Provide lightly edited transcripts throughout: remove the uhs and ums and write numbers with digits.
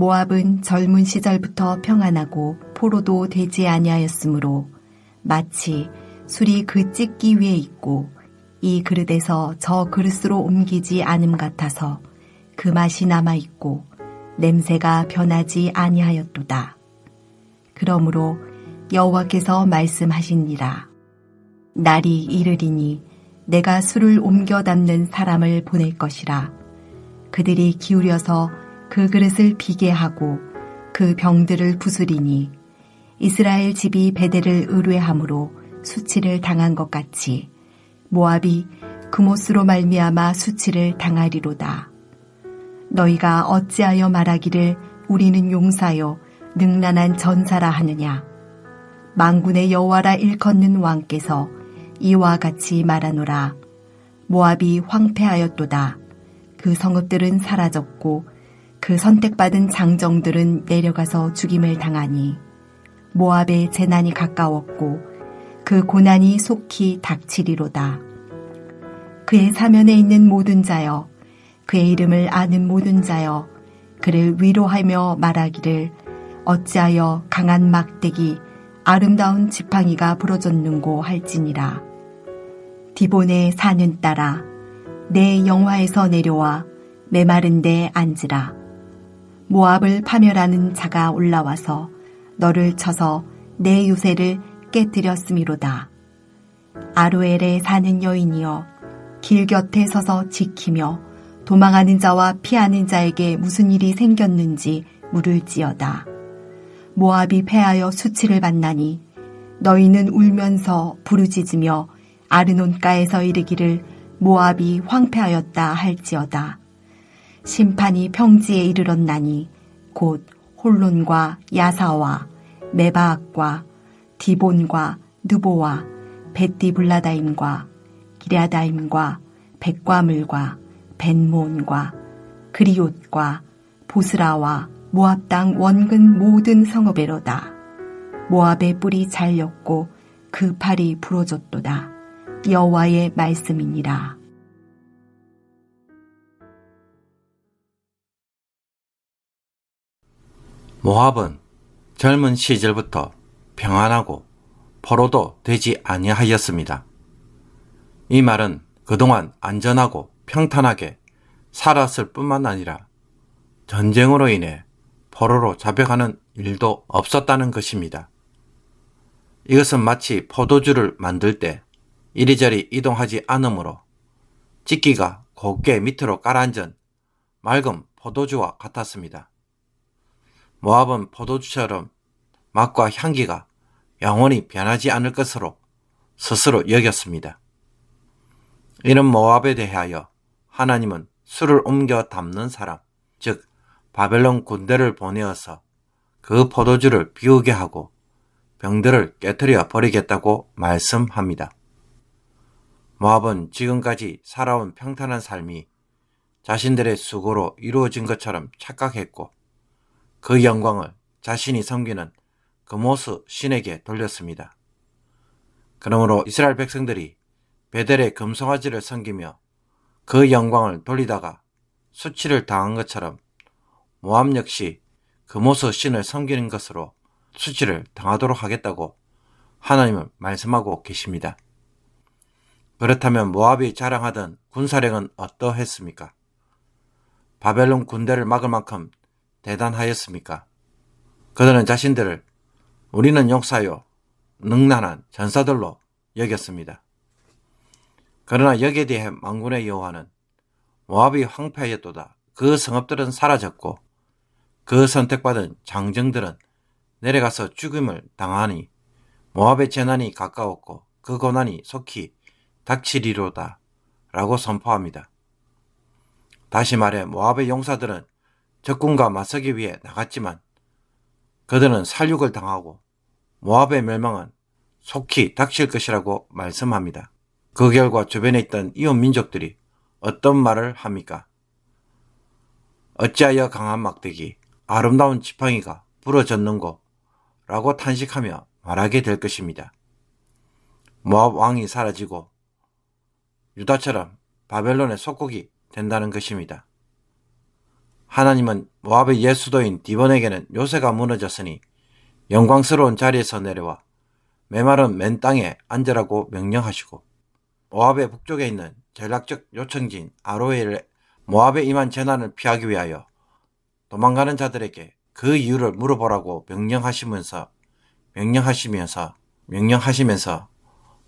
모압은 젊은 시절부터 평안하고 포로도 되지 아니하였으므로 마치 술이 그 찢기 위에 있고 이 그릇에서 저 그릇으로 옮기지 않음 같아서 그 맛이 남아있고 냄새가 변하지 아니하였도다. 그러므로 여호와께서 말씀하시니라. 날이 이르리니 내가 술을 옮겨 담는 사람을 보낼 것이라. 그들이 기울여서 그 그릇을 비게 하고 그 병들을 부수리니 이스라엘 집이 베델을 의뢰함으로 수치를 당한 것 같이 모압이 그못으로 말미암아 수치를 당하리로다. 너희가 어찌하여 말하기를 우리는 용사요 능란한 전사라 하느냐. 만군의 여호와라 일컫는 왕께서 이와 같이 말하노라. 모압이 황폐하였도다. 그 성읍들은 사라졌고 그 선택받은 장정들은 내려가서 죽임을 당하니 모압의 재난이 가까웠고 그 고난이 속히 닥치리로다. 그의 사면에 있는 모든 자여, 그의 이름을 아는 모든 자여, 그를 위로하며 말하기를 어찌하여 강한 막대기 아름다운 지팡이가 부러졌는고 할지니라. 디본의 산은 따라 내 영화에서 내려와 메마른 데 앉으라. 모압을 파멸하는 자가 올라와서 너를 쳐서 내 유세를 깨뜨렸음이로다. 아로엘에 사는 여인이여, 길 곁에 서서 지키며 도망하는 자와 피하는 자에게 무슨 일이 생겼는지 물을지어다. 모압이 패하여 수치를 받나니 너희는 울면서 부르짖으며 아르논가에서 이르기를 모압이 황폐하였다 할지어다. 심판이 평지에 이르렀나니 곧 홀론과 야사와 메바악과 디본과 느보와 벳디블라다임과 기랴다임과 백과물과 벤몬과 그리옷과 보스라와 모압 땅 원근 모든 성읍에로다. 모압의 뿔이 잘렸고 그 팔이 부러졌도다. 여호와의 말씀이니라. 모압은 젊은 시절부터 평안하고 포로도 되지 아니하였습니다. 이 말은 그동안 안전하고 평탄하게 살았을 뿐만 아니라 전쟁으로 인해 포로로 잡혀가는 일도 없었다는 것입니다. 이것은 마치 포도주를 만들 때 이리저리 이동하지 않으므로 찢기가 곱게 밑으로 가라앉은 맑은 포도주와 같았습니다. 모압은 포도주처럼 맛과 향기가 영원히 변하지 않을 것으로 스스로 여겼습니다. 이런 모압에 대하여 하나님은 술을 옮겨 담는 사람, 즉 바벨론 군대를 보내어서 그 포도주를 비우게 하고 병들을 깨트려 버리겠다고 말씀합니다. 모압은 지금까지 살아온 평탄한 삶이 자신들의 수고로 이루어진 것처럼 착각했고 그 영광을 자신이 섬기는 그모스 신에게 돌렸습니다. 그러므로 이스라엘 백성들이 베델의 금송아지를 섬기며 그 영광을 돌리다가 수치를 당한 것처럼 모압 역시 그모스 신을 섬기는 것으로 수치를 당하도록 하겠다고 하나님은 말씀하고 계십니다. 그렇다면 모압이 자랑하던 군사력은 어떠했습니까? 바벨론 군대를 막을 만큼 대단하였습니까? 그들은 자신들을 우리는 용사요 능란한 전사들로 여겼습니다. 그러나 여기에 대해 만군의 여호와는 모압이 황폐하였도다. 그 성읍들은 사라졌고 그 선택받은 장정들은 내려가서 죽임을 당하니 모압의 재난이 가까웠고 그 고난이 속히 닥치리로다 라고 선포합니다. 다시 말해 모압의 용사들은 적군과 맞서기 위해 나갔지만 그들은 살육을 당하고 모압의 멸망은 속히 닥칠 것이라고 말씀합니다. 그 결과 주변에 있던 이웃 민족들이 어떤 말을 합니까? 어찌하여 강한 막대기, 아름다운 지팡이가 부러졌는고? 라고 탄식하며 말하게 될 것입니다. 모압 왕이 사라지고 유다처럼 바벨론의 속국이 된다는 것입니다. 하나님은 모압의 옛 수도인 디본에게는 요새가 무너졌으니 영광스러운 자리에서 내려와 메마른 맨 땅에 앉으라고 명령하시고, 모압의 북쪽에 있는 전략적 요청지인 아로엘에 모압에 임한 재난을 피하기 위하여 도망가는 자들에게 그 이유를 물어보라고 명령하시면서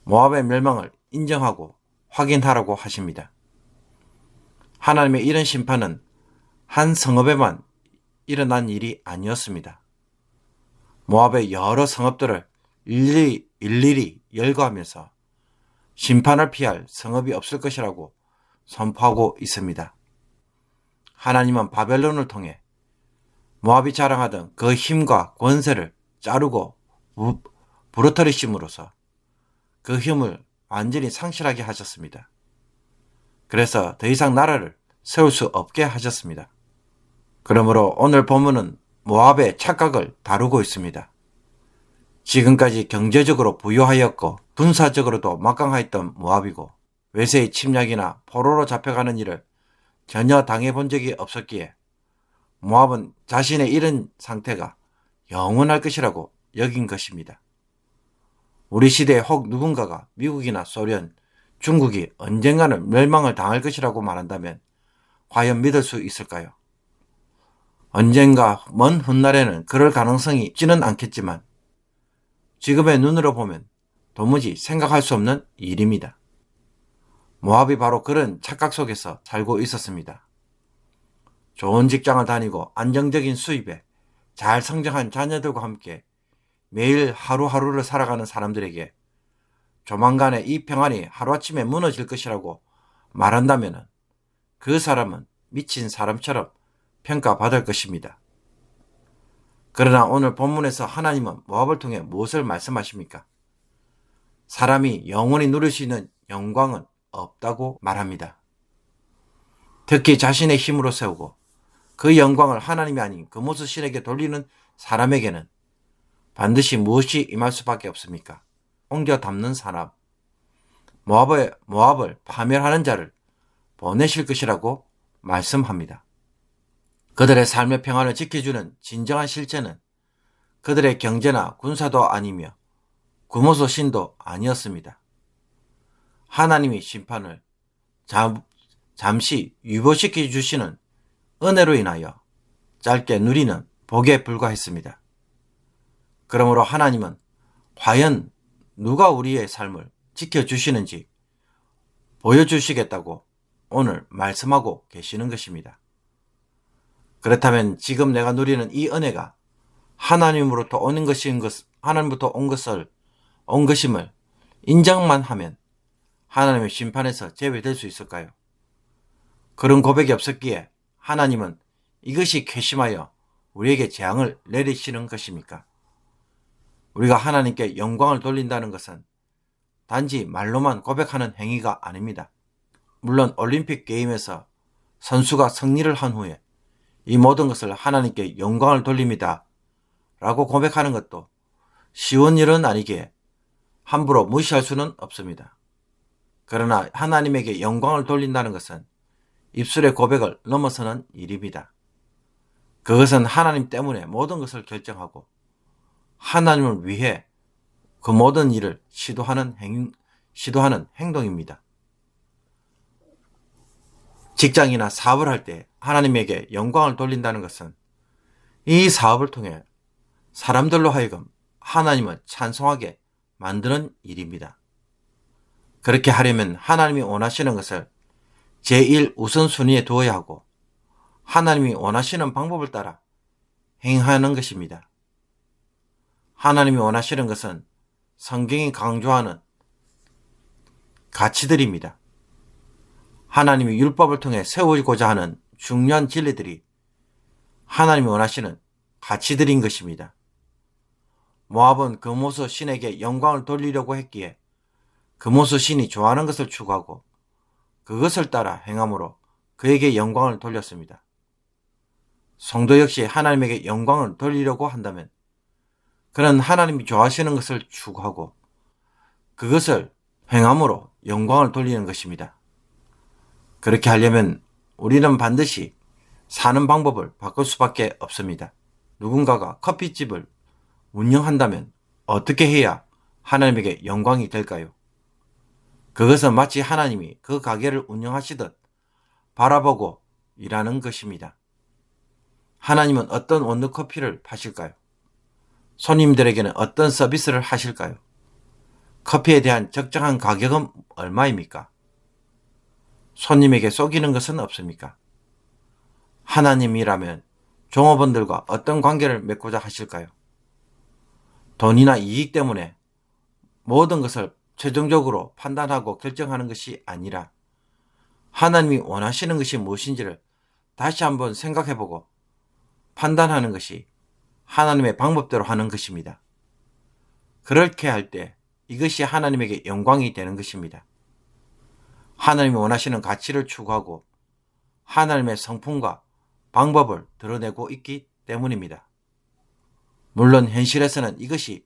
모압의 멸망을 인정하고 확인하라고 하십니다. 하나님의 이런 심판은 한 성읍에만 일어난 일이 아니었습니다. 모압의 여러 성읍들을 일일이 열거하면서 심판을 피할 성읍이 없을 것이라고 선포하고 있습니다. 하나님은 바벨론을 통해 모압이 자랑하던 그 힘과 권세를 자르고 부러뜨리심으로써 그 힘을 완전히 상실하게 하셨습니다. 그래서 더 이상 나라를 세울 수 없게 하셨습니다. 그러므로 오늘 본문은 모압의 착각을 다루고 있습니다. 지금까지 경제적으로 부유하였고 군사적으로도 막강하였던 모압이고 외세의 침략이나 포로로 잡혀가는 일을 전혀 당해본 적이 없었기에 모압은 자신의 이런 상태가 영원할 것이라고 여긴 것입니다. 우리 시대에 혹 누군가가 미국이나 소련, 중국이 언젠가는 멸망을 당할 것이라고 말한다면 과연 믿을 수 있을까요? 언젠가 먼 훗날에는 그럴 가능성이 있지는 않겠지만 지금의 눈으로 보면 도무지 생각할 수 없는 일입니다. 모압이 바로 그런 착각 속에서 살고 있었습니다. 좋은 직장을 다니고 안정적인 수입에 잘 성장한 자녀들과 함께 매일 하루하루를 살아가는 사람들에게 조만간에 이 평안이 하루아침에 무너질 것이라고 말한다면 그 사람은 미친 사람처럼 평가받을 것입니다. 그러나 오늘 본문에서 하나님은 모압을 통해 무엇을 말씀하십니까? 사람이 영원히 누릴 수 있는 영광은 없다고 말합니다. 특히 자신의 힘으로 세우고 그 영광을 하나님이 아닌 금오스 신에게 돌리는 사람에게는 반드시 무엇이 임할 수밖에 없습니까? 옮겨 담는 사람, 모압을 파멸하는 자를 보내실 것이라고 말씀합니다. 그들의 삶의 평안을 지켜주는 진정한 실체는 그들의 경제나 군사도 아니며 금오스 신도 아니었습니다. 하나님이 심판을 잠시 유보시켜 주시는 은혜로 인하여 짧게 누리는 복에 불과했습니다. 그러므로 하나님은 과연 누가 우리의 삶을 지켜주시는지 보여주시겠다고 오늘 말씀하고 계시는 것입니다. 그렇다면 지금 내가 누리는 이 은혜가 하나님으로부터 온 것임을 인정만 하면 하나님의 심판에서 제외될 수 있을까요? 그런 고백이 없었기에 하나님은 이것이 괘씸하여 우리에게 재앙을 내리시는 것입니까? 우리가 하나님께 영광을 돌린다는 것은 단지 말로만 고백하는 행위가 아닙니다. 물론 올림픽 게임에서 선수가 승리를 한 후에 이 모든 것을 하나님께 영광을 돌립니다 라고 고백하는 것도 쉬운 일은 아니기에 함부로 무시할 수는 없습니다. 그러나 하나님에게 영광을 돌린다는 것은 입술의 고백을 넘어서는 일입니다. 그것은 하나님 때문에 모든 것을 결정하고 하나님을 위해 그 모든 일을 시도하는 행동입니다. 직장이나 사업을 할 때 하나님에게 영광을 돌린다는 것은 이 사업을 통해 사람들로 하여금 하나님을 찬송하게 만드는 일입니다. 그렇게 하려면 하나님이 원하시는 것을 제1 우선순위에 두어야 하고 하나님이 원하시는 방법을 따라 행하는 것입니다. 하나님이 원하시는 것은 성경이 강조하는 가치들입니다. 하나님이 율법을 통해 세우고자 하는 중요한 진리들이 하나님이 원하시는 가치들인 것입니다. 모압은 금오스 신에게 영광을 돌리려고 했기에 금오스 신이 좋아하는 것을 추구하고 그것을 따라 행함으로 그에게 영광을 돌렸습니다. 성도 역시 하나님에게 영광을 돌리려고 한다면 그는 하나님이 좋아하시는 것을 추구하고 그것을 행함으로 영광을 돌리는 것입니다. 그렇게 하려면 우리는 반드시 사는 방법을 바꿀 수밖에 없습니다. 누군가가 커피집을 운영한다면 어떻게 해야 하나님에게 영광이 될까요? 그것은 마치 하나님이 그 가게를 운영하시듯 바라보고 일하는 것입니다. 하나님은 어떤 원두커피를 파실까요? 손님들에게는 어떤 서비스를 하실까요? 커피에 대한 적정한 가격은 얼마입니까? 손님에게 속이는 것은 없습니까? 하나님이라면 종업원들과 어떤 관계를 맺고자 하실까요? 돈이나 이익 때문에 모든 것을 최종적으로 판단하고 결정하는 것이 아니라 하나님이 원하시는 것이 무엇인지를 다시 한번 생각해보고 판단하는 것이 하나님의 방법대로 하는 것입니다. 그렇게 할 때 이것이 하나님에게 영광이 되는 것입니다. 하나님이 원하시는 가치를 추구하고 하나님의 성품과 방법을 드러내고 있기 때문입니다. 물론 현실에서는 이것이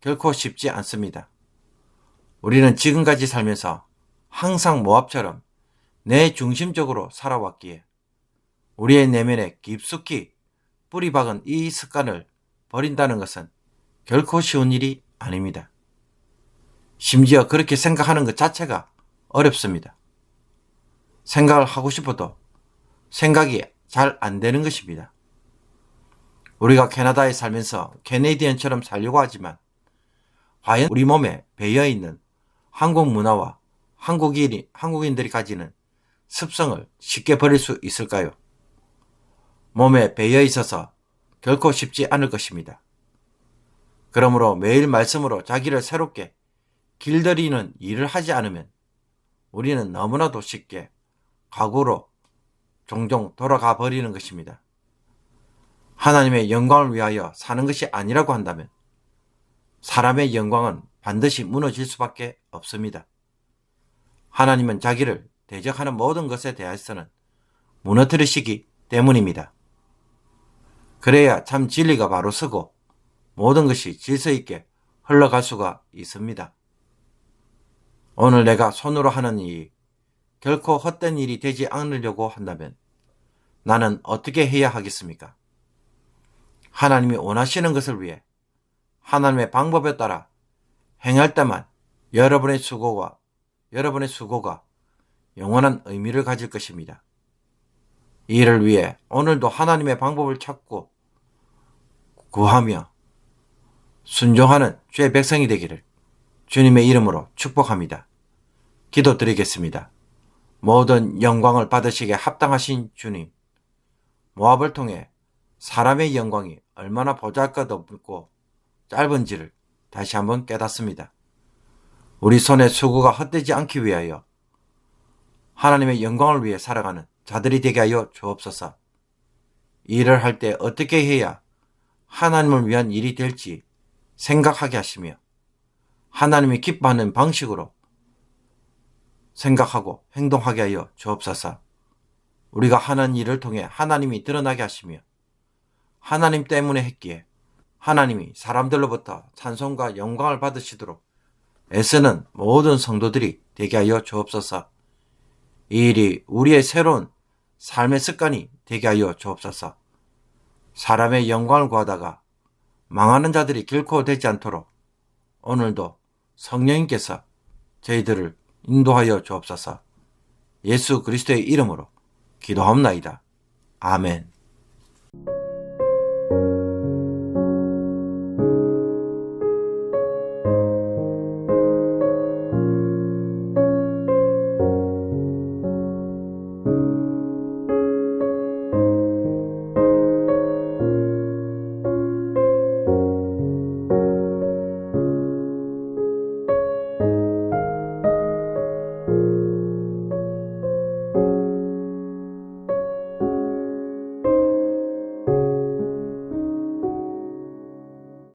결코 쉽지 않습니다. 우리는 지금까지 살면서 항상 모압처럼 내 중심적으로 살아왔기에 우리의 내면에 깊숙이 뿌리 박은 이 습관을 버린다는 것은 결코 쉬운 일이 아닙니다. 심지어 그렇게 생각하는 것 자체가 어렵습니다. 생각을 하고 싶어도 생각이 잘 안 되는 것입니다. 우리가 캐나다에 살면서 캐네디언처럼 살려고 하지만 과연 우리 몸에 배어있는 한국 문화와 한국인들이 가지는 습성을 쉽게 버릴 수 있을까요? 몸에 배어 있어서 결코 쉽지 않을 것입니다. 그러므로 매일 말씀으로 자기를 새롭게 길들이는 일을 하지 않으면 우리는 너무나도 쉽게 과거로 종종 돌아가 버리는 것입니다. 하나님의 영광을 위하여 사는 것이 아니라고 한다면 사람의 영광은 반드시 무너질 수밖에 없습니다. 하나님은 자기를 대적하는 모든 것에 대해서는 무너뜨리시기 때문입니다. 그래야 참 진리가 바로 서고 모든 것이 질서 있게 흘러갈 수가 있습니다. 오늘 내가 손으로 하는 일이 결코 헛된 일이 되지 않으려고 한다면 나는 어떻게 해야 하겠습니까? 하나님이 원하시는 것을 위해 하나님의 방법에 따라 행할 때만 여러분의 수고가 영원한 의미를 가질 것입니다. 이를 위해 오늘도 하나님의 방법을 찾고 구하며 순종하는 주의 백성이 되기를 주님의 이름으로 축복합니다. 기도드리겠습니다. 모든 영광을 받으시기에 합당하신 주님, 모압을 통해 사람의 영광이 얼마나 보잘것없고 짧은지를 다시 한번 깨닫습니다. 우리 손의 수고가 헛되지 않기 위하여 하나님의 영광을 위해 살아가는 자들이 되게 하여 주옵소서. 일을 할 때 어떻게 해야 하나님을 위한 일이 될지 생각하게 하시며 하나님이 기뻐하는 방식으로 생각하고 행동하게 하여 주옵소서. 우리가 하는 일을 통해 하나님이 드러나게 하시며 하나님 때문에 했기에 하나님이 사람들로부터 찬송과 영광을 받으시도록 애쓰는 모든 성도들이 되게 하여 주옵소서. 이 일이 우리의 새로운 삶의 습관이 되게 하여 주옵소서. 사람의 영광을 구하다가 망하는 자들이 결코 되지 않도록 오늘도 성령님께서 저희들을 인도하여 주옵소서. 예수 그리스도의 이름으로 기도하옵나이다. 아멘.